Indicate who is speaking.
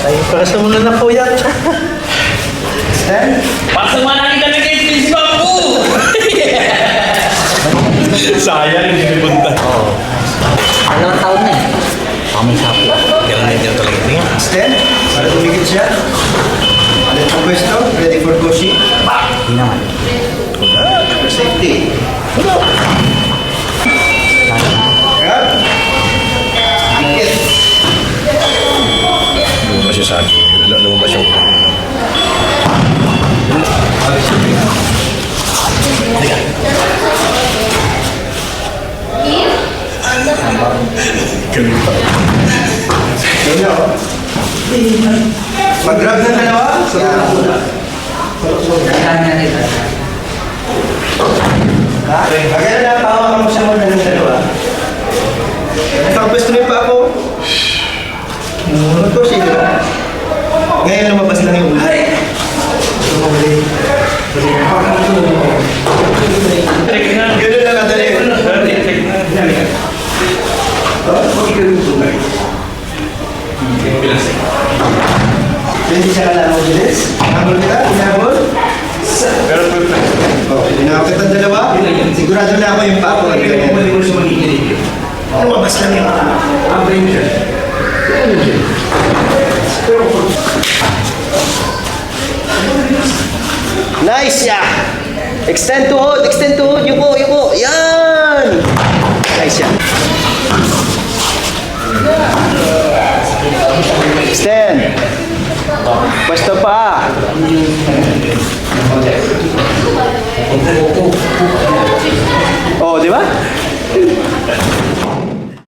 Speaker 1: Pakas naman na po yan.
Speaker 2: Pasok mo na kita ng principal ko!
Speaker 1: Sayang, hindi punta.
Speaker 3: Dalawang taon na eh. Kami sabi.
Speaker 1: Ganun din yung talaga tingin.
Speaker 4: Stand. Para tumigil siya. Ulit ang pwesto. Ready for Koshi.
Speaker 3: Hindi naman.
Speaker 4: For safety. Grab. Ticket.
Speaker 1: Lumabas yung sabi. Lumabas yung...
Speaker 4: Mag-grab ng dalawa.
Speaker 3: Kailangan natin.
Speaker 4: Maganda na, pahawakan mo siya muna ng dalawa. Nakapwesto rin pa ako. Mag-Koshi, di ba? Ngayon lumabas lang yung ulo. Ganun lang kadali. Hindi siya kailangan mo, Jules. Hinabol kita? Hinabol? Okay, hinabol kita dalawa? Sigurado na ako yung pako. Lumabas lang yung Nice, yeah. Extend to hold, yuko, yuko. Yan! Nice, yeah. Extend. Pwesto pa. Oh, di ba?